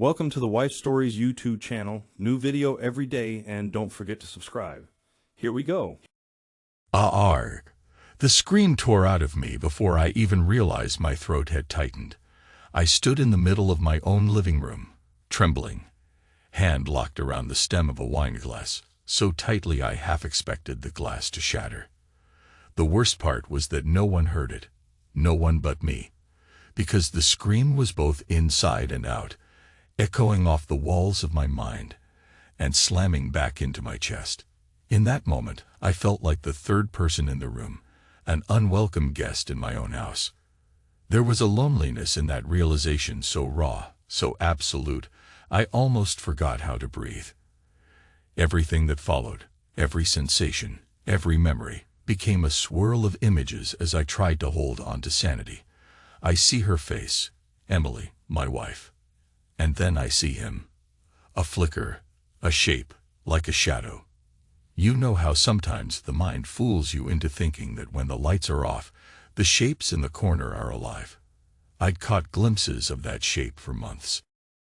Welcome to the Wife Stories YouTube channel. New video every day, and don't forget to subscribe. Here we go. Arg. The scream tore out of me before I even realized my throat had tightened. I stood in the middle of my own living room, trembling, hand locked around the stem of a wine glass, so tightly I half expected the glass to shatter. The worst part was that no one heard it, no one but me, because the scream was both inside and out, echoing off the walls of my mind and slamming back into my chest. In that moment, I felt like the third person in the room, an unwelcome guest in my own house. There was a loneliness in that realization so raw, so absolute, I almost forgot how to breathe. Everything that followed, every sensation, every memory, became a swirl of images as I tried to hold on to sanity. I see her face, Emily, my wife. And then I see him. A flicker, a shape, like a shadow. You know how sometimes the mind fools you into thinking that when the lights are off, the shapes in the corner are alive. I'd caught glimpses of that shape for months.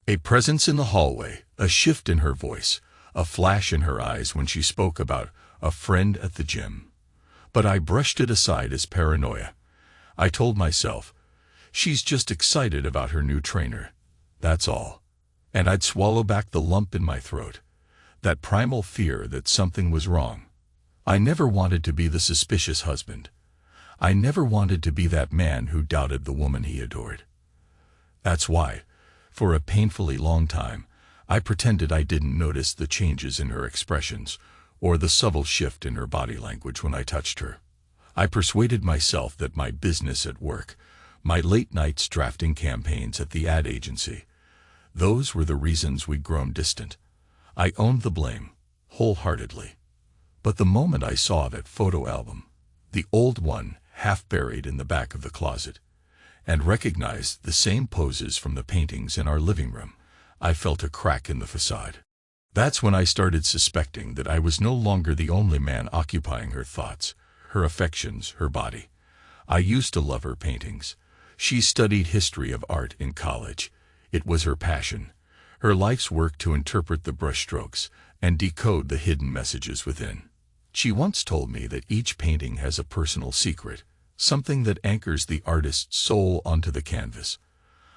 A presence in the hallway, a shift in her voice, a flash in her eyes when she spoke about a friend at the gym. But I brushed it aside as paranoia. I told myself, she's just excited about her new trainer. That's all. And I'd swallow back the lump in my throat, that primal fear that something was wrong. I never wanted to be the suspicious husband. I never wanted to be that man who doubted the woman he adored. That's why, for a painfully long time, I pretended I didn't notice the changes in her expressions or the subtle shift in her body language when I touched her. I persuaded myself that my business at work, my late nights drafting campaigns at the ad agency, those were the reasons we'd grown distant. I owned the blame, wholeheartedly. But the moment I saw that photo album, the old one half buried in the back of the closet, and recognized the same poses from the paintings in our living room, I felt a crack in the facade. That's when I started suspecting that I was no longer the only man occupying her thoughts, her affections, her body. I used to love her paintings. She studied history of art in college. It was her passion, her life's work to interpret the brushstrokes and decode the hidden messages within. She once told me that each painting has a personal secret, something that anchors the artist's soul onto the canvas.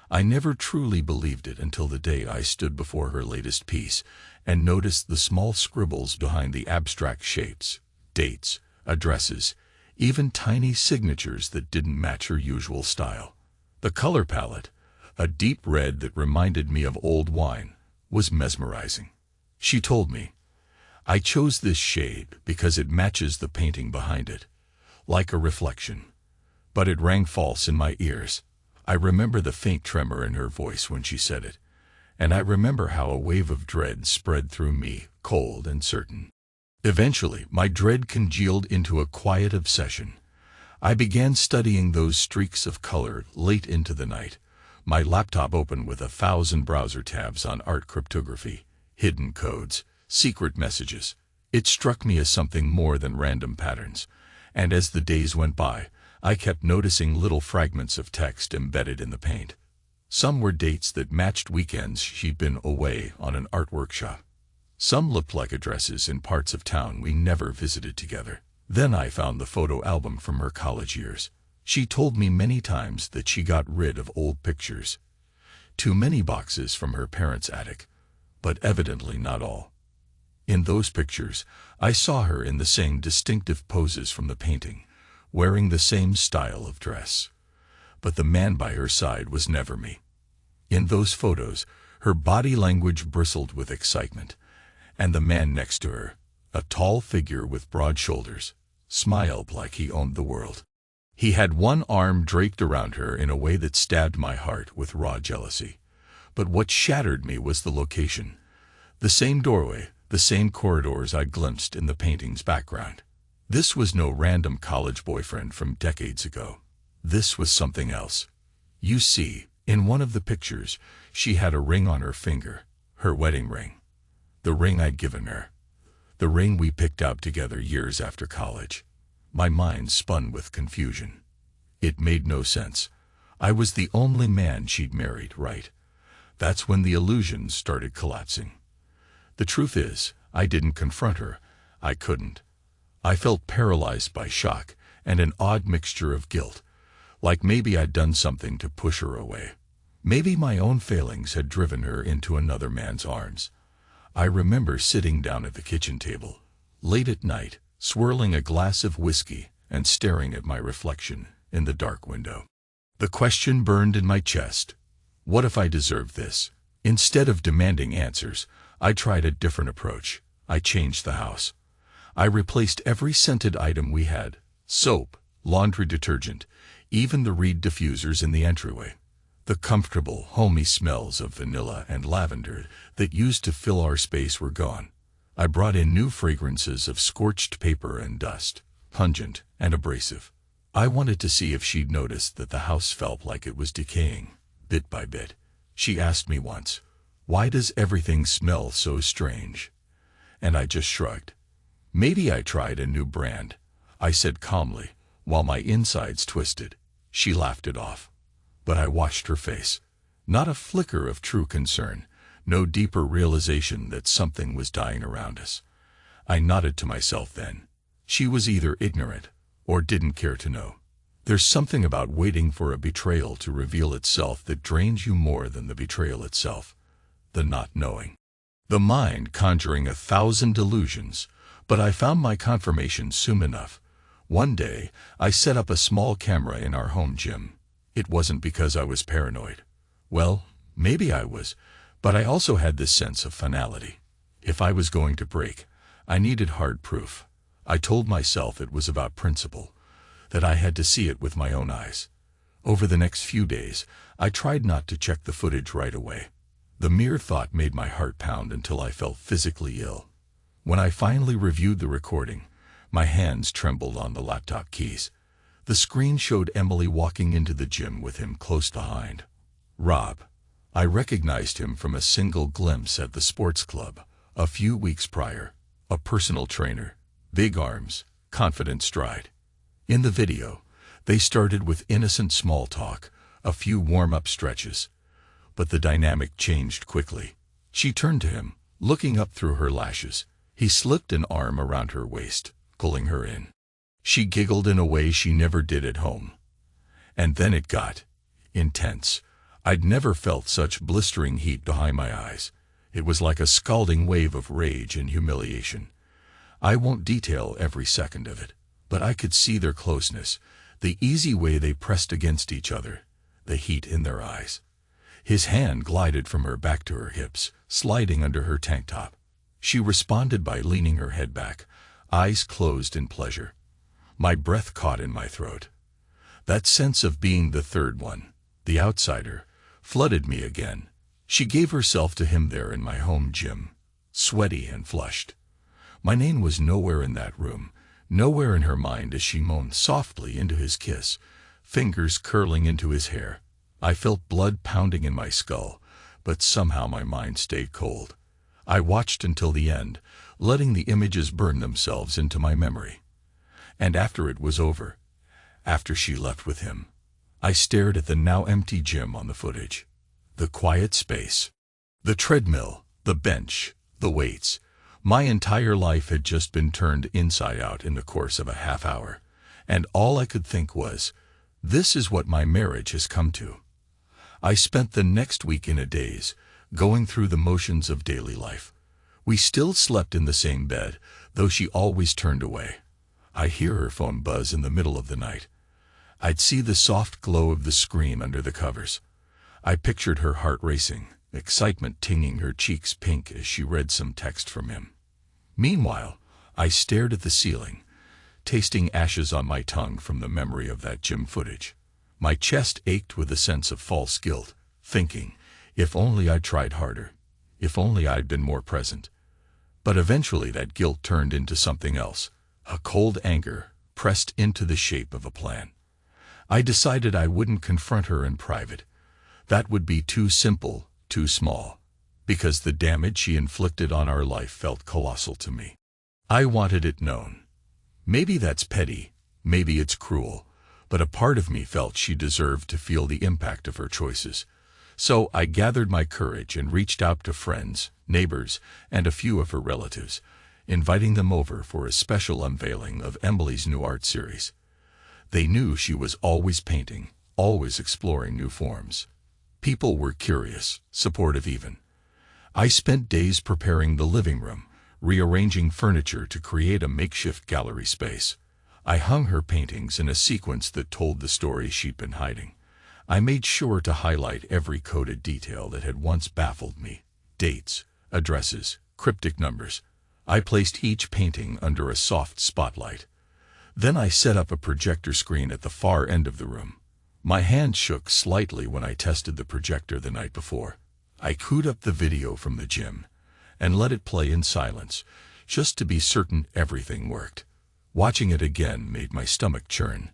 I never truly believed it until the day I stood before her latest piece and noticed the small scribbles behind the abstract shapes, dates, addresses, even tiny signatures that didn't match her usual style. The color palette, a deep red that reminded me of old wine, was mesmerizing. She told me, "I chose this shade because it matches the painting behind it, like a reflection." But it rang false in my ears. I remember the faint tremor in her voice when she said it, and I remember how a wave of dread spread through me, cold and certain. Eventually, my dread congealed into a quiet obsession. I began studying those streaks of color late into the night, my laptop open with 1,000 browser tabs on art cryptography, hidden codes, secret messages. It struck me as something more than random patterns, and as the days went by, I kept noticing little fragments of text embedded in the paint. Some were dates that matched weekends she'd been away on an art workshop. Some looked like addresses in parts of town we never visited together. Then I found the photo album from her college years. She told me many times that she got rid of old pictures. Too many boxes from her parents' attic, but evidently not all. In those pictures, I saw her in the same distinctive poses from the painting, wearing the same style of dress. But the man by her side was never me. In those photos, her body language bristled with excitement, and the man next to her, a tall figure with broad shoulders, smiled like he owned the world. He had one arm draped around her in a way that stabbed my heart with raw jealousy. But what shattered me was the location. The same doorway, the same corridors I glimpsed in the painting's background. This was no random college boyfriend from decades ago. This was something else. You see, in one of the pictures, she had a ring on her finger, her wedding ring. The ring I'd given her. The ring we picked out together years after college. My mind spun with confusion. It made no sense. I was the only man she'd married, right? That's when the illusions started collapsing. The truth is, I didn't confront her. I couldn't. I felt paralyzed by shock and an odd mixture of guilt, like maybe I'd done something to push her away. Maybe my own failings had driven her into another man's arms. I remember sitting down at the kitchen table, late at night, swirling a glass of whiskey and staring at my reflection in the dark window. The question burned in my chest. What if I deserved this? Instead of demanding answers, I tried a different approach. I changed the house. I replaced every scented item we had: soap, laundry detergent, even the reed diffusers in the entryway. The comfortable, homey smells of vanilla and lavender that used to fill our space were gone. I brought in new fragrances of scorched paper and dust, pungent and abrasive. I wanted to see if she'd noticed that the house felt like it was decaying, bit by bit. She asked me once, "Why does everything smell so strange?" And I just shrugged. "Maybe I tried a new brand," I said calmly, while my insides twisted. She laughed it off. But I watched her face. Not a flicker of true concern, no deeper realization that something was dying around us. I nodded to myself then. She was either ignorant or didn't care to know. There's something about waiting for a betrayal to reveal itself that drains you more than the betrayal itself, the not knowing. The mind conjuring 1,000 delusions, but I found my confirmation soon enough. One day, I set up a small camera in our home gym. It wasn't because I was paranoid. Well, maybe I was, but I also had this sense of finality. If I was going to break, I needed hard proof. I told myself it was about principle, that I had to see it with my own eyes. Over the next few days, I tried not to check the footage right away. The mere thought made my heart pound until I felt physically ill. When I finally reviewed the recording, my hands trembled on the laptop keys. The screen showed Emily walking into the gym with him close behind. Rob. I recognized him from a single glimpse at the sports club a few weeks prior. A personal trainer, big arms, confident stride. In the video, they started with innocent small talk, a few warm-up stretches. But the dynamic changed quickly. She turned to him, looking up through her lashes. He slipped an arm around her waist, pulling her in. She giggled in a way she never did at home. And then it got intense. I'd never felt such blistering heat behind my eyes. It was like a scalding wave of rage and humiliation. I won't detail every second of it, but I could see their closeness, the easy way they pressed against each other, the heat in their eyes. His hand glided from her back to her hips, sliding under her tank top. She responded by leaning her head back, eyes closed in pleasure. My breath caught in my throat. That sense of being the third one, the outsider, flooded me again. She gave herself to him there in my home gym, sweaty and flushed. My name was nowhere in that room, nowhere in her mind as she moaned softly into his kiss, fingers curling into his hair. I felt blood pounding in my skull, but somehow my mind stayed cold. I watched until the end, letting the images burn themselves into my memory. And after it was over, after she left with him, I stared at the now empty gym on the footage. The quiet space, the treadmill, the bench, the weights. My entire life had just been turned inside out in the course of a half hour, and all I could think was, this is what my marriage has come to. I spent the next week in a daze, going through the motions of daily life. We still slept in the same bed, though she always turned away. I'd hear her phone buzz in the middle of the night. I'd see the soft glow of the screen under the covers. I pictured her heart racing, excitement tinging her cheeks pink as she read some text from him. Meanwhile, I stared at the ceiling, tasting ashes on my tongue from the memory of that gym footage. My chest ached with a sense of false guilt, thinking, if only I'd tried harder, if only I'd been more present. But eventually that guilt turned into something else, a cold anger pressed into the shape of a plan. I decided I wouldn't confront her in private. That would be too simple, too small, because the damage she inflicted on our life felt colossal to me. I wanted it known. Maybe that's petty, maybe it's cruel, but a part of me felt she deserved to feel the impact of her choices, So I gathered my courage and reached out to friends, neighbors, and a few of her relatives, inviting them over for a special unveiling of Emily's new art series. They knew she was always painting, always exploring new forms. People were curious, supportive even. I spent days preparing the living room, rearranging furniture to create a makeshift gallery space. I hung her paintings in a sequence that told the story she'd been hiding. I made sure to highlight every coded detail that had once baffled me. Dates, addresses, cryptic numbers. I placed each painting under a soft spotlight. Then I set up a projector screen at the far end of the room. My hand shook slightly when I tested the projector the night before. I queued up the video from the gym and let it play in silence, just to be certain everything worked. Watching it again made my stomach churn.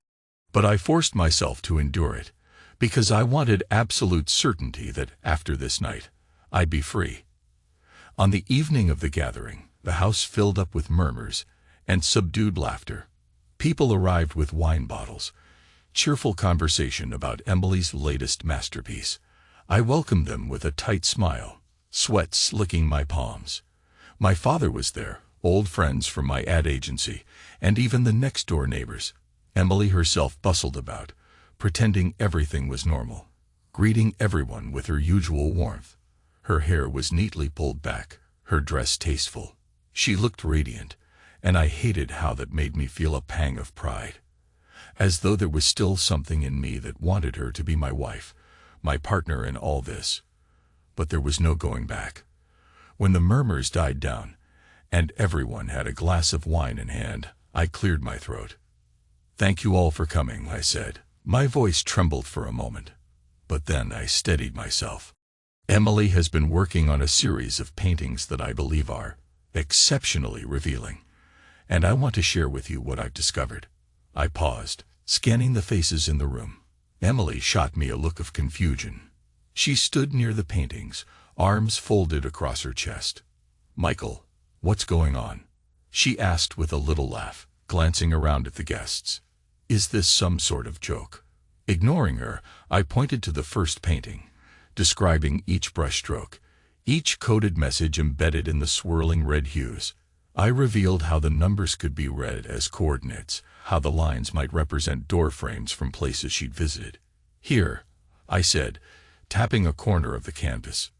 But I forced myself to endure it, because I wanted absolute certainty that after this night, I'd be free. On the evening of the gathering, the house filled up with murmurs and subdued laughter. People arrived with wine bottles, cheerful conversation about Emily's latest masterpiece. I welcomed them with a tight smile, sweat slicking my palms. My father was there, old friends from my ad agency, and even the next-door neighbors. Emily herself bustled about, pretending everything was normal, greeting everyone with her usual warmth. Her hair was neatly pulled back, her dress tasteful. She looked radiant, and I hated how that made me feel a pang of pride. As though there was still something in me that wanted her to be my wife, my partner in all this. But there was no going back. When the murmurs died down, and everyone had a glass of wine in hand, I cleared my throat. "Thank you all for coming," I said. My voice trembled for a moment, but then I steadied myself. Emily has been working on a series of paintings that I believe are exceptionally revealing, and I want to share with you what I've discovered. I paused, scanning the faces in the room. Emily shot me a look of confusion. She stood near the paintings, arms folded across her chest. "Michael, what's going on?" she asked with a little laugh, glancing around at the guests. "Is this some sort of joke?" Ignoring her, I pointed to the first painting, describing each brushstroke, each coded message embedded in the swirling red hues. I revealed how the numbers could be read as coordinates, how the lines might represent door frames from places she'd visited. "Here," I said, tapping a corner of the canvas.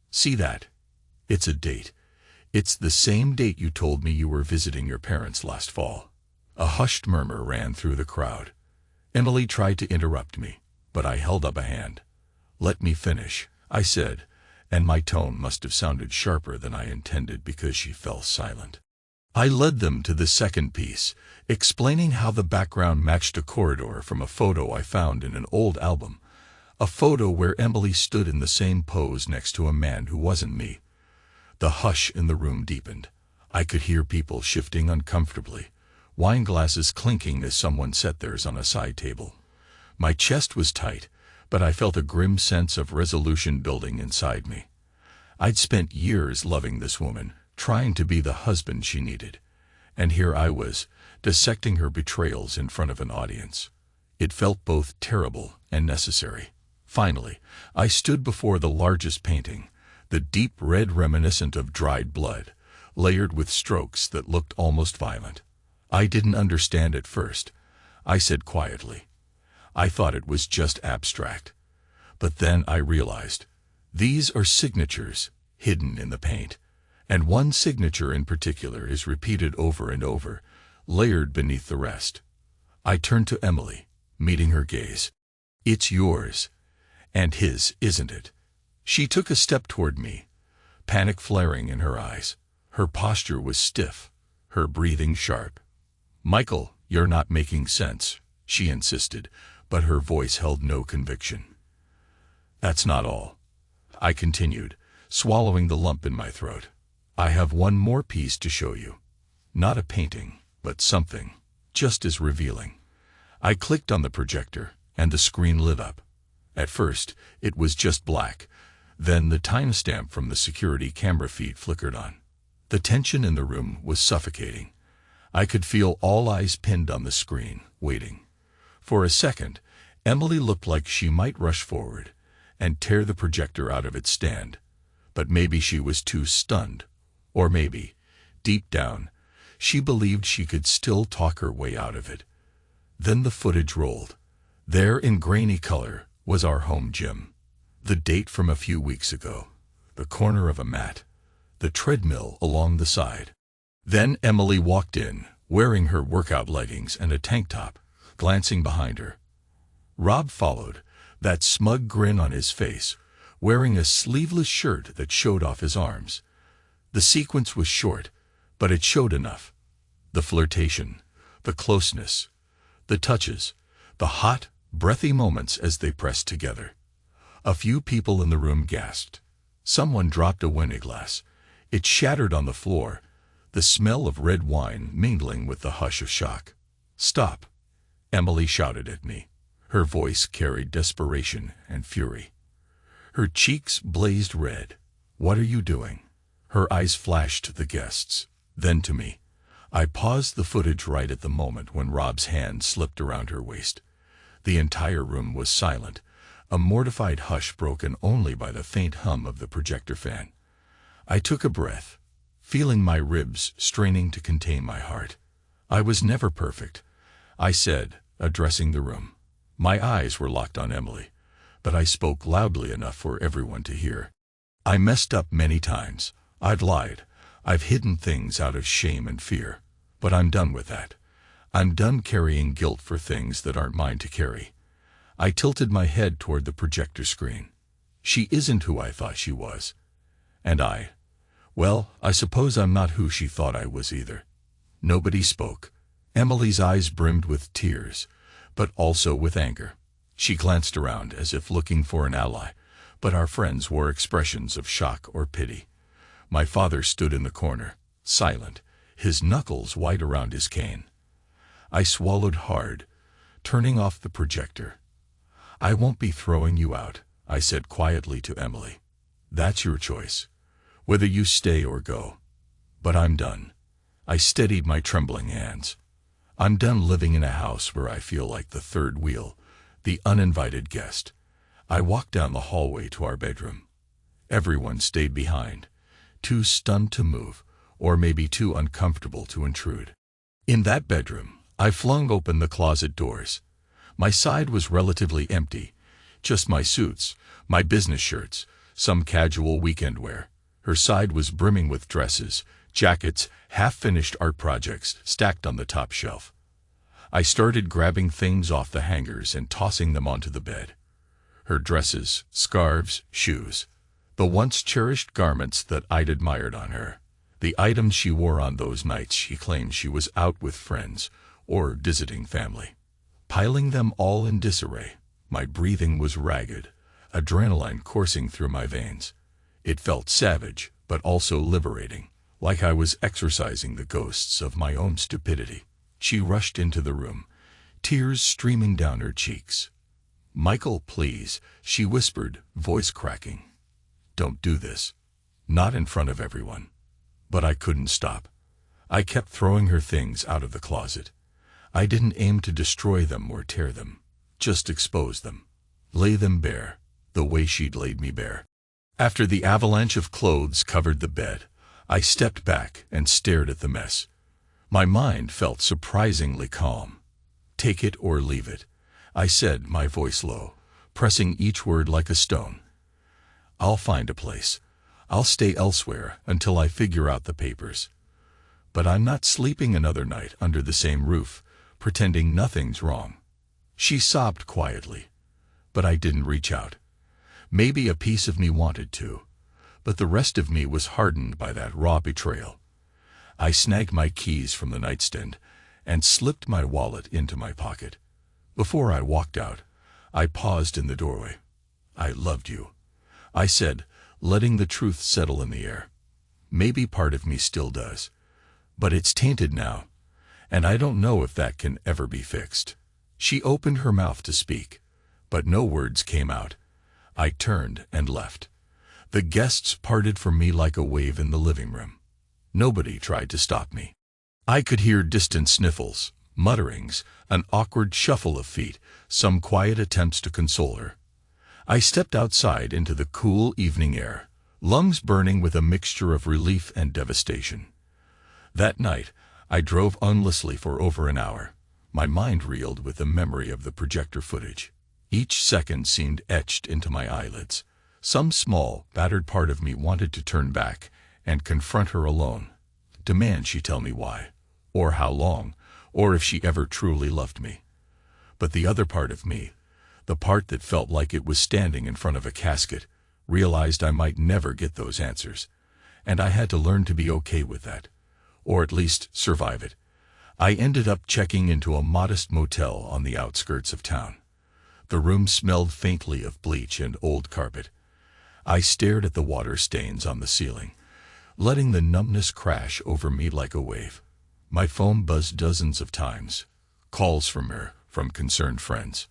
"See that? It's a date. It's the same date you told me you were visiting your parents last fall." A hushed murmur ran through the crowd. Emily tried to interrupt me, but I held up a hand. "Let me finish," I said, and my tone must have sounded sharper than I intended because she fell silent. I led them to the second piece, explaining how the background matched a corridor from a photo I found in an old album, a photo where Emily stood in the same pose next to a man who wasn't me. The hush in the room deepened. I could hear people shifting uncomfortably, wine glasses clinking as someone set theirs on a side table. My chest was tight, but I felt a grim sense of resolution building inside me. I'd spent years loving this woman, trying to be the husband she needed, and here I was, dissecting her betrayals in front of an audience. It felt both terrible and necessary. Finally, I stood before the largest painting, the deep red reminiscent of dried blood, layered with strokes that looked almost violent. I didn't understand at first, I said quietly. I thought it was just abstract. But then I realized, these are signatures hidden in the paint, and one signature in particular is repeated over and over, layered beneath the rest. I turned to Emily, meeting her gaze. "It's yours. And his, isn't it?" She took a step toward me, panic flaring in her eyes. Her posture was stiff, her breathing sharp. "Michael, you're not making sense," she insisted, but her voice held no conviction. "That's not all," I continued, swallowing the lump in my throat. "I have one more piece to show you. Not a painting, but something just as revealing." I clicked on the projector, and the screen lit up. At first, it was just black. Then the timestamp from the security camera feed flickered on. The tension in the room was suffocating. I could feel all eyes pinned on the screen, waiting. For a second, Emily looked like she might rush forward, and tear the projector out of its stand. But maybe she was too stunned. Or maybe, deep down, she believed she could still talk her way out of it. Then the footage rolled. There in grainy color was our home gym. The date from a few weeks ago. The corner of a mat. The treadmill along the side. Then Emily walked in, wearing her workout leggings and a tank top, glancing behind her. Rob followed, that smug grin on his face, wearing a sleeveless shirt that showed off his arms. The sequence was short, but it showed enough. The flirtation, the closeness, the touches, the hot, breathy moments as they pressed together. A few people in the room gasped. Someone dropped a wine glass. It shattered on the floor, the smell of red wine mingling with the hush of shock. "Stop!" Emily shouted at me. Her voice carried desperation and fury. Her cheeks blazed red. "What are you doing?" Her eyes flashed to the guests, then to me. I paused the footage right at the moment when Rob's hand slipped around her waist. The entire room was silent, a mortified hush broken only by the faint hum of the projector fan. I took a breath, feeling my ribs straining to contain my heart. "I was never perfect," I said, addressing the room. My eyes were locked on Emily, but I spoke loudly enough for everyone to hear. "I messed up many times. I've lied. I've hidden things out of shame and fear. But I'm done with that. I'm done carrying guilt for things that aren't mine to carry." I tilted my head toward the projector screen. "She isn't who I thought she was. And well, I suppose I'm not who she thought I was either." Nobody spoke. Emily's eyes brimmed with tears, but also with anger. She glanced around as if looking for an ally, but our friends wore expressions of shock or pity. My father stood in the corner, silent, his knuckles white around his cane. I swallowed hard, turning off the projector. "I won't be throwing you out," I said quietly to Emily. "That's your choice, whether you stay or go. But I'm done." I steadied my trembling hands. "I'm done living in a house where I feel like the third wheel, the uninvited guest." I walked down the hallway to our bedroom. Everyone stayed behind, too stunned to move, or maybe too uncomfortable to intrude. In that bedroom, I flung open the closet doors. My side was relatively empty, just my suits, my business shirts, some casual weekend wear. Her side was brimming with dresses, jackets, half-finished art projects stacked on the top shelf. I started grabbing things off the hangers and tossing them onto the bed. Her dresses, scarves, shoes. The once cherished garments that I'd admired on her. The items she wore on those nights she claimed she was out with friends or visiting family. Piling them all in disarray, my breathing was ragged, adrenaline coursing through my veins. It felt savage, but also liberating, like I was exorcising the ghosts of my own stupidity. She rushed into the room, tears streaming down her cheeks. "Michael, please," she whispered, voice cracking. "Don't do this. Not in front of everyone." But I couldn't stop. I kept throwing her things out of the closet. I didn't aim to destroy them or tear them, just expose them, lay them bare, the way she'd laid me bare. After the avalanche of clothes covered the bed, I stepped back and stared at the mess. My mind felt surprisingly calm. "Take it or leave it," I said, my voice low, pressing each word like a stone. "I'll find a place. I'll stay elsewhere until I figure out the papers. But I'm not sleeping another night under the same roof, pretending nothing's wrong." She sobbed quietly, but I didn't reach out. Maybe a piece of me wanted to, but the rest of me was hardened by that raw betrayal. I snagged my keys from the nightstand and slipped my wallet into my pocket. Before I walked out, I paused in the doorway. "I loved you," I said, letting the truth settle in the air. Maybe part of me still does, but it's tainted now, and I don't know if that can ever be fixed. She opened her mouth to speak, but no words came out. I turned and left. The guests parted from me like a wave in the living room. Nobody tried to stop me. I could hear distant sniffles, mutterings, an awkward shuffle of feet, some quiet attempts to console her. I stepped outside into the cool evening air, lungs burning with a mixture of relief and devastation. That night, I drove endlessly for over an hour. My mind reeled with the memory of the projector footage. Each second seemed etched into my eyelids. Some small, battered part of me wanted to turn back and confront her alone. Demand she tell me why, or how long, or if she ever truly loved me. But the other part of me, the part that felt like it was standing in front of a casket, realized I might never get those answers, and I had to learn to be okay with that, or at least survive it. I ended up checking into a modest motel on the outskirts of town. The room smelled faintly of bleach and old carpet. I stared at the water stains on the ceiling, letting the numbness crash over me like a wave. My phone buzzed dozens of times. Calls from her, from concerned friends.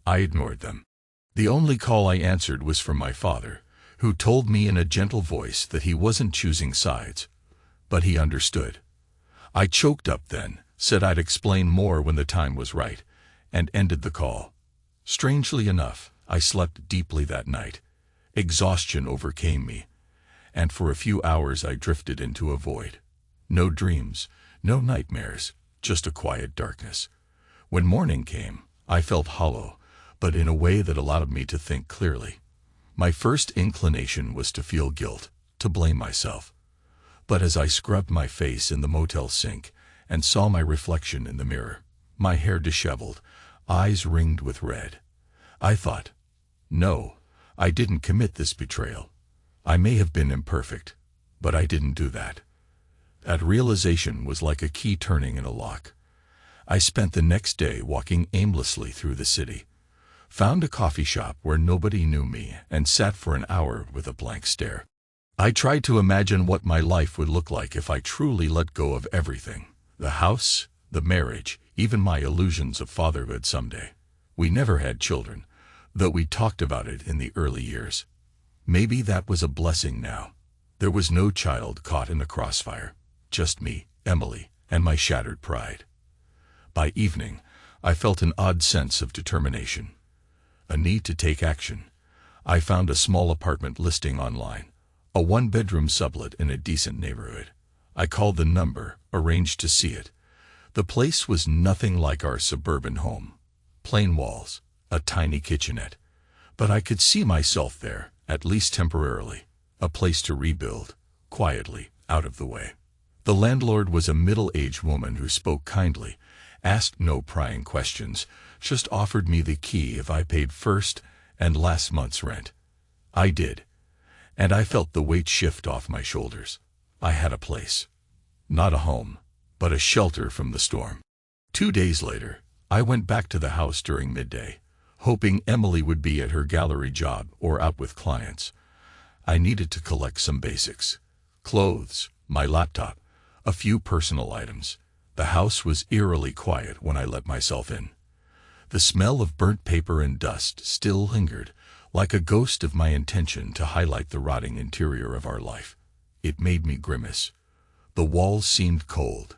I ignored them. The only call I answered was from my father, who told me in a gentle voice that he wasn't choosing sides, but he understood. I choked up then, said I'd explain more when the time was right, and ended the call. Strangely enough, I slept deeply that night. Exhaustion overcame me, and for a few hours I drifted into a void. No dreams, no nightmares, just a quiet darkness. When morning came, I felt hollow, but in a way that allowed me to think clearly. My first inclination was to feel guilt, to blame myself. But as I scrubbed my face in the motel sink and saw my reflection in the mirror, my hair disheveled, eyes ringed with red, I thought, no, I didn't commit this betrayal. I may have been imperfect, but I didn't do that. That realization was like a key turning in a lock. I spent the next day walking aimlessly through the city, found a coffee shop where nobody knew me, and sat for an hour with a blank stare. I tried to imagine what my life would look like if I truly let go of everything. The house, the marriage, even my illusions of fatherhood someday. We never had children, though we talked about it in the early years. Maybe that was a blessing now. There was no child caught in the crossfire, just me, Emily, and my shattered pride. By evening, I felt an odd sense of determination, a need to take action. I found a small apartment listing online, a one-bedroom sublet in a decent neighborhood. I called the number, arranged to see it. The place was nothing like our suburban home. Plain walls, a tiny kitchenette. But I could see myself there, at least temporarily, a place to rebuild, quietly, out of the way. The landlord was a middle-aged woman who spoke kindly, asked no prying questions, just offered me the key if I paid first and last month's rent. I did, and I felt the weight shift off my shoulders. I had a place. Not a home, but a shelter from the storm. 2 days later, I went back to the house during midday, hoping Emily would be at her gallery job or out with clients. I needed to collect some basics. Clothes, my laptop, a few personal items. The house was eerily quiet when I let myself in. The smell of burnt paper and dust still lingered, like a ghost of my intention to highlight the rotting interior of our life. It made me grimace. The walls seemed cold,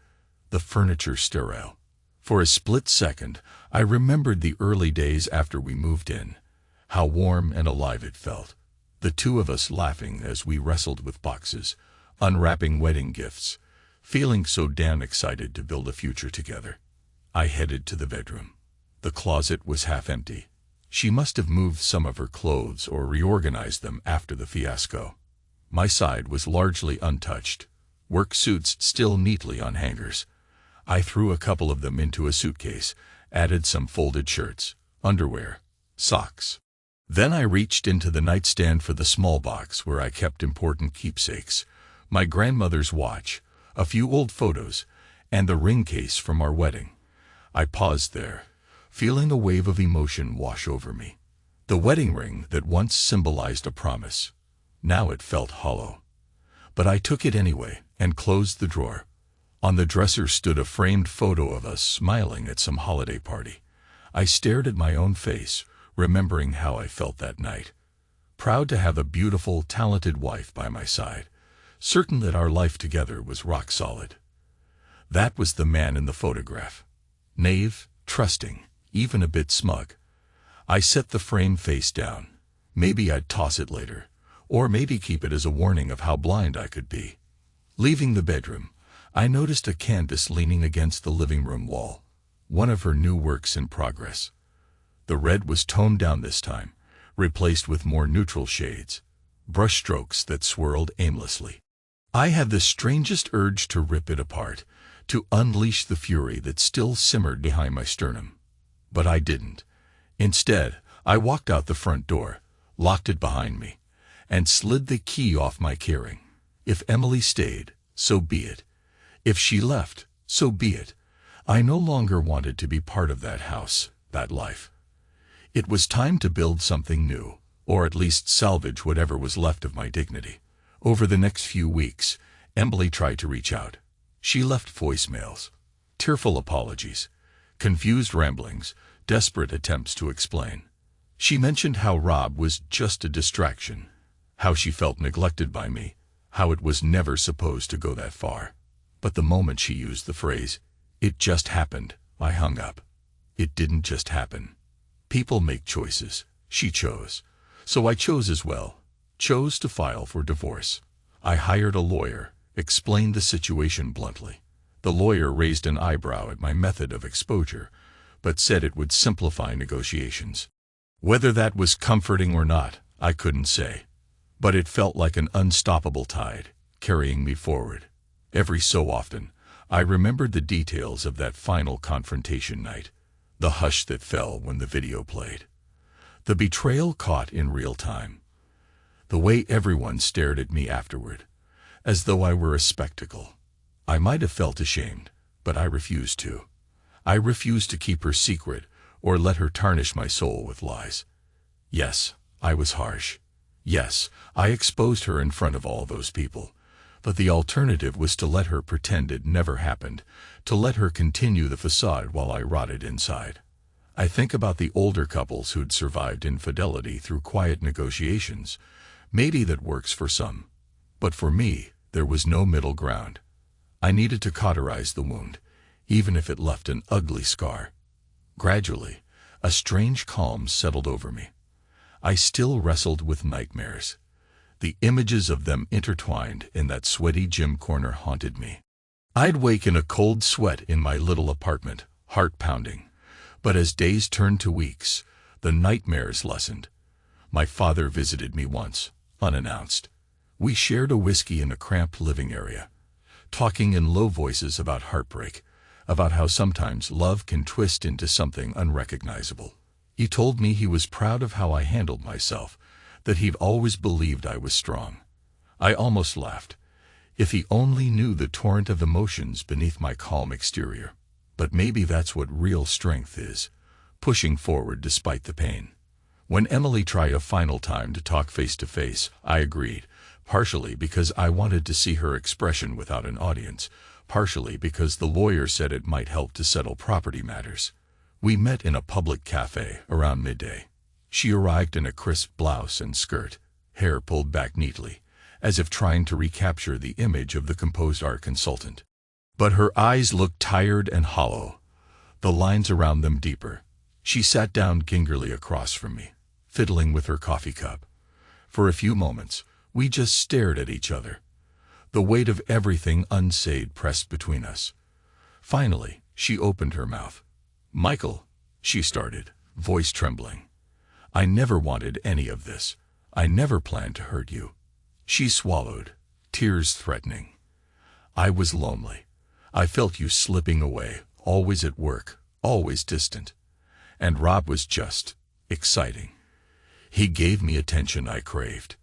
the furniture sterile. For a split second, I remembered the early days after we moved in, how warm and alive it felt. The two of us laughing as we wrestled with boxes, unwrapping wedding gifts, feeling so damn excited to build a future together. I headed to the bedroom. The closet was half empty. She must have moved some of her clothes or reorganized them after the fiasco. My side was largely untouched, work suits still neatly on hangers. I threw a couple of them into a suitcase, added some folded shirts, underwear, socks. Then I reached into the nightstand for the small box where I kept important keepsakes, my grandmother's watch, a few old photos, and the ring case from our wedding. I paused there, feeling a wave of emotion wash over me. The wedding ring that once symbolized a promise. Now it felt hollow. But I took it anyway and closed the drawer. On the dresser stood a framed photo of us smiling at some holiday party. I stared at my own face, remembering how I felt that night. Proud to have a beautiful, talented wife by my side, certain that our life together was rock solid. That was the man in the photograph. Naive, trusting, even a bit smug. I set the frame face down, Maybe I'd toss it later, or maybe keep it as a warning of how blind I could be. Leaving the bedroom, I noticed a canvas leaning against the living room wall, one of her new works in progress. The red was toned down this time, replaced with more neutral shades, brushstrokes that swirled aimlessly. I had the strangest urge to rip it apart, to unleash the fury that still simmered behind my sternum. But I didn't. Instead, I walked out the front door, locked it behind me, and slid the key off my keyring. If Emily stayed, so be it. If she left, so be it. I no longer wanted to be part of that house, that life. It was time to build something new, or at least salvage whatever was left of my dignity. Over the next few weeks, Emily tried to reach out. She left voicemails, tearful apologies, confused ramblings, desperate attempts to explain. She mentioned how Rob was just a distraction, how she felt neglected by me, how it was never supposed to go that far. But the moment she used the phrase, "It just happened," I hung up. It didn't just happen. People make choices. She chose. So I chose as well. Chose to file for divorce. I hired a lawyer, explained the situation bluntly. The lawyer raised an eyebrow at my method of exposure, but said it would simplify negotiations. Whether that was comforting or not, I couldn't say. But it felt like an unstoppable tide, carrying me forward. Every so often, I remembered the details of that final confrontation night, the hush that fell when the video played, the betrayal caught in real time, the way everyone stared at me afterward, as though I were a spectacle. I might have felt ashamed, but I refused to. I refused to keep her secret or let her tarnish my soul with lies. Yes, I was harsh. Yes, I exposed her in front of all those people. But the alternative was to let her pretend it never happened, to let her continue the facade while I rotted inside. I think about the older couples who'd survived infidelity through quiet negotiations. Maybe that works for some. But for me, there was no middle ground. I needed to cauterize the wound, even if it left an ugly scar. Gradually, a strange calm settled over me. I still wrestled with nightmares. The images of them intertwined in that sweaty gym corner haunted me. I'd wake in a cold sweat in my little apartment, heart pounding. But as days turned to weeks, the nightmares lessened. My father visited me once, unannounced. We shared a whiskey in a cramped living area, talking in low voices about heartbreak, about how sometimes love can twist into something unrecognizable. He told me he was proud of how I handled myself, that he'd always believed I was strong. I almost laughed. If he only knew the torrent of emotions beneath my calm exterior. But maybe that's what real strength is, pushing forward despite the pain. When Emily tried a final time to talk face to face, I agreed, partially because I wanted to see her expression without an audience, partially because the lawyer said it might help to settle property matters. We met in a public cafe around midday. She arrived in a crisp blouse and skirt, hair pulled back neatly, as if trying to recapture the image of the composed art consultant. But her eyes looked tired and hollow, the lines around them deeper. She sat down gingerly across from me, fiddling with her coffee cup. For a few moments, we just stared at each other. The weight of everything unsaid pressed between us. Finally, she opened her mouth. "Michael," she started, voice trembling. "I never wanted any of this. I never planned to hurt you." She swallowed, tears threatening. "I was lonely. I felt you slipping away, always at work, always distant. And Rob was just exciting. He gave me attention I craved."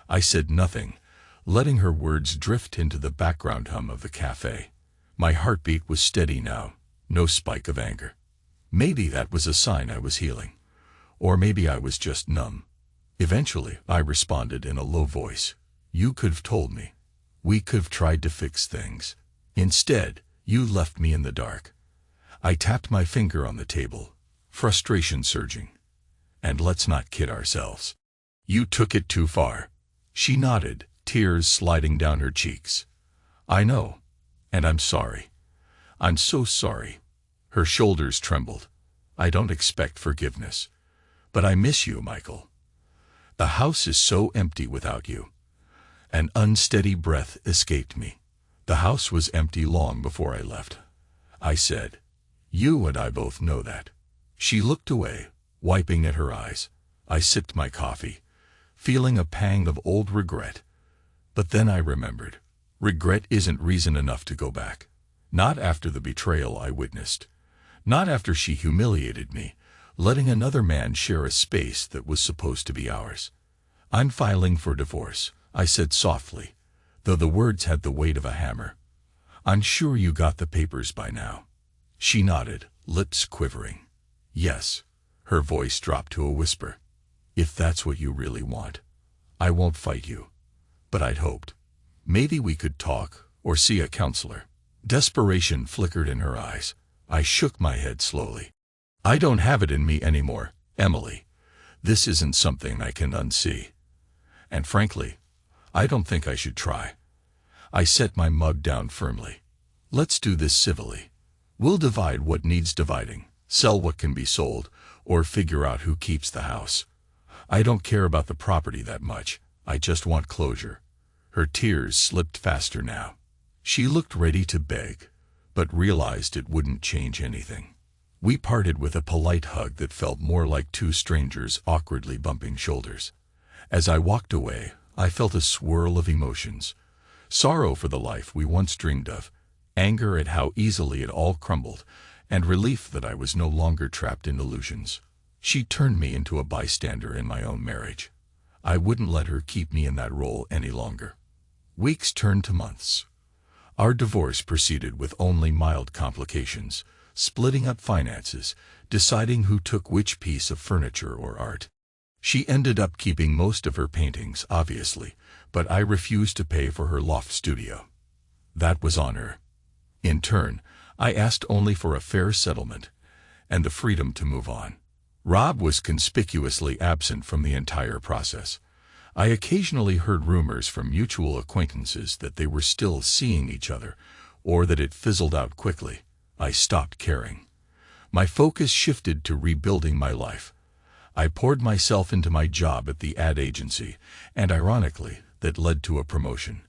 I said nothing, letting her words drift into the background hum of the cafe. My heartbeat was steady now, no spike of anger. Maybe that was a sign I was healing. Or maybe I was just numb. Eventually, I responded in a low voice. "You could have told me. We could have tried to fix things. Instead, you left me in the dark." I tapped my finger on the table, frustration surging. "And let's not kid ourselves. You took it too far." She nodded, tears sliding down her cheeks. "I know. And I'm sorry. I'm so sorry." Her shoulders trembled. "I don't expect forgiveness. But I miss you, Michael." The house is so empty without you. An unsteady breath escaped me. The house was empty long before I left. I said, "You and I both know that." She looked away, wiping at her eyes. I sipped my coffee, feeling a pang of old regret. But then I remembered. Regret isn't reason enough to go back. Not after the betrayal I witnessed. Not after she humiliated me, letting another man share a space that was supposed to be ours. "I'm filing for divorce," I said softly, though the words had the weight of a hammer. "I'm sure you got the papers by now." She nodded, lips quivering. "Yes." Her voice dropped to a whisper. "If that's what you really want, I won't fight you." But I'd hoped. Maybe we could talk, or see a counselor. Desperation flickered in her eyes. I shook my head slowly. "I don't have it in me anymore, Emily. This isn't something I can unsee. And frankly, I don't think I should try." I set my mug down firmly. "Let's do this civilly. We'll divide what needs dividing, sell what can be sold, or figure out who keeps the house. I don't care about the property that much. I just want closure." Her tears slipped faster now. She looked ready to beg, but realized it wouldn't change anything. We parted with a polite hug that felt more like two strangers awkwardly bumping shoulders. As I walked away, I felt a swirl of emotions. Sorrow for the life we once dreamed of, anger at how easily it all crumbled, and relief that I was no longer trapped in illusions. She turned me into a bystander in my own marriage. I wouldn't let her keep me in that role any longer. Weeks turned to months. Our divorce proceeded with only mild complications, splitting up finances, deciding who took which piece of furniture or art. She ended up keeping most of her paintings, obviously, but I refused to pay for her loft studio. That was on her. In turn, I asked only for a fair settlement and the freedom to move on. Rob was conspicuously absent from the entire process. I occasionally heard rumors from mutual acquaintances that they were still seeing each other, or that it fizzled out quickly. I stopped caring. My focus shifted to rebuilding my life. I poured myself into my job at the ad agency, and ironically, that led to a promotion.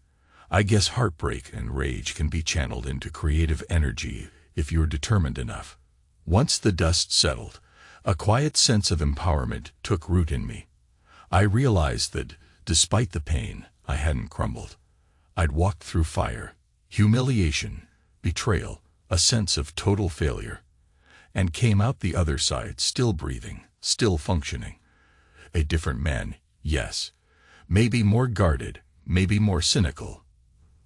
I guess heartbreak and rage can be channeled into creative energy if you're determined enough. Once the dust settled, a quiet sense of empowerment took root in me. I realized that, despite the pain, I hadn't crumbled. I'd walked through fire, humiliation, betrayal, a sense of total failure, and came out the other side still breathing, still functioning. A different man, yes. Maybe more guarded, maybe more cynical,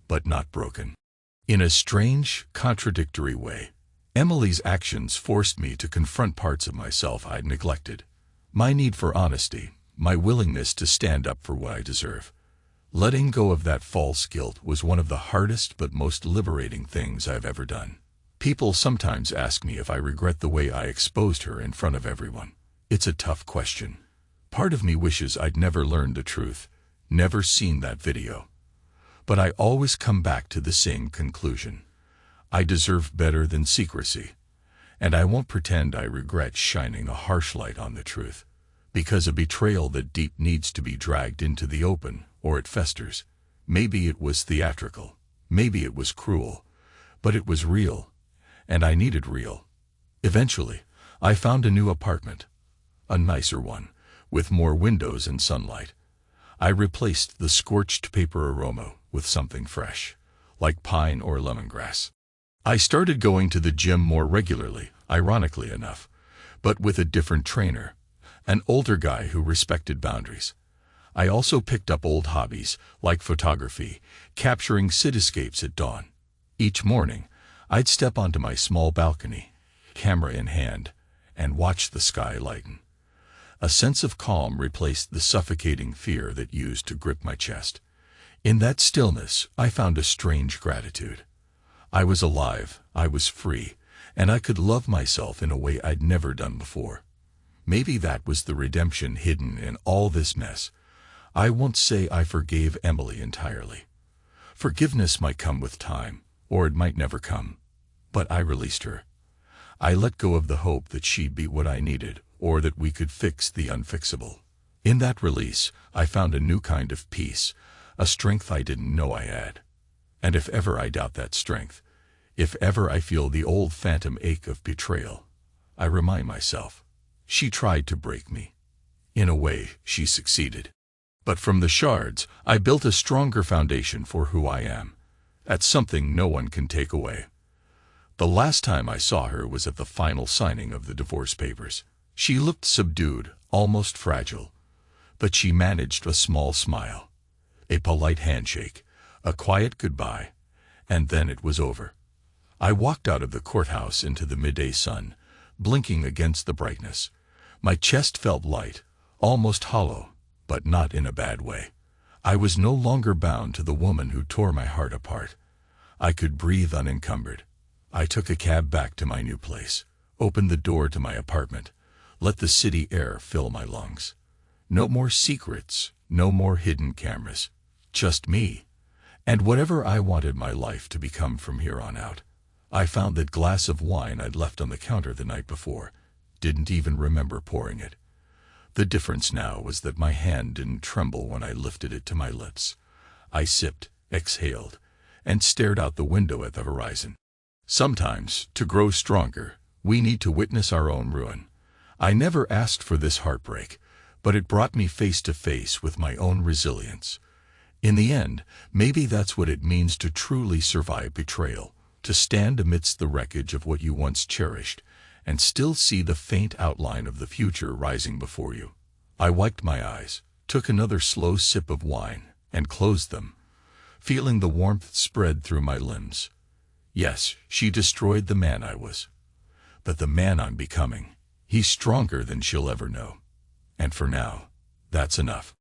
but not broken. In a strange, contradictory way, Emily's actions forced me to confront parts of myself I'd neglected. My need for honesty, my willingness to stand up for what I deserve. Letting go of that false guilt was one of the hardest but most liberating things I've ever done. People sometimes ask me if I regret the way I exposed her in front of everyone. It's a tough question. Part of me wishes I'd never learned the truth, never seen that video. But I always come back to the same conclusion. I deserve better than secrecy, and I won't pretend I regret shining a harsh light on the truth, because a betrayal that deep needs to be dragged into the open, or it festers. Maybe it was theatrical, maybe it was cruel, but it was real, and I needed real. Eventually, I found a new apartment, a nicer one, with more windows and sunlight. I replaced the scorched paper aroma with something fresh, like pine or lemongrass. I started going to the gym more regularly, ironically enough, but with a different trainer, an older guy who respected boundaries. I also picked up old hobbies, like photography, capturing cityscapes at dawn. Each morning, I'd step onto my small balcony, camera in hand, and watch the sky lighten. A sense of calm replaced the suffocating fear that used to grip my chest. In that stillness, I found a strange gratitude. I was alive, I was free, and I could love myself in a way I'd never done before. Maybe that was the redemption hidden in all this mess. I won't say I forgave Emily entirely. Forgiveness might come with time, or it might never come. But I released her. I let go of the hope that she'd be what I needed, or that we could fix the unfixable. In that release, I found a new kind of peace, a strength I didn't know I had. And if ever I doubt that strength, if ever I feel the old phantom ache of betrayal, I remind myself, she tried to break me. In a way, she succeeded. But from the shards, I built a stronger foundation for who I am. That's something no one can take away. The last time I saw her was at the final signing of the divorce papers. She looked subdued, almost fragile. But she managed a small smile, a polite handshake, a quiet goodbye, and then it was over. I walked out of the courthouse into the midday sun, blinking against the brightness. My chest felt light, almost hollow, but not in a bad way. I was no longer bound to the woman who tore my heart apart. I could breathe unencumbered. I took a cab back to my new place, opened the door to my apartment, let the city air fill my lungs. No more secrets, no more hidden cameras. Just me, and whatever I wanted my life to become from here on out. I found that glass of wine I'd left on the counter the night before, didn't even remember pouring it. The difference now was that my hand didn't tremble when I lifted it to my lips. I sipped, exhaled, and stared out the window at the horizon. Sometimes, to grow stronger, we need to witness our own ruin. I never asked for this heartbreak, but it brought me face to face with my own resilience. In the end, maybe that's what it means to truly survive betrayal, to stand amidst the wreckage of what you once cherished, and still see the faint outline of the future rising before you. I wiped my eyes, took another slow sip of wine, and closed them, feeling the warmth spread through my limbs. Yes, she destroyed the man I was. But the man I'm becoming, he's stronger than she'll ever know. And for now, that's enough.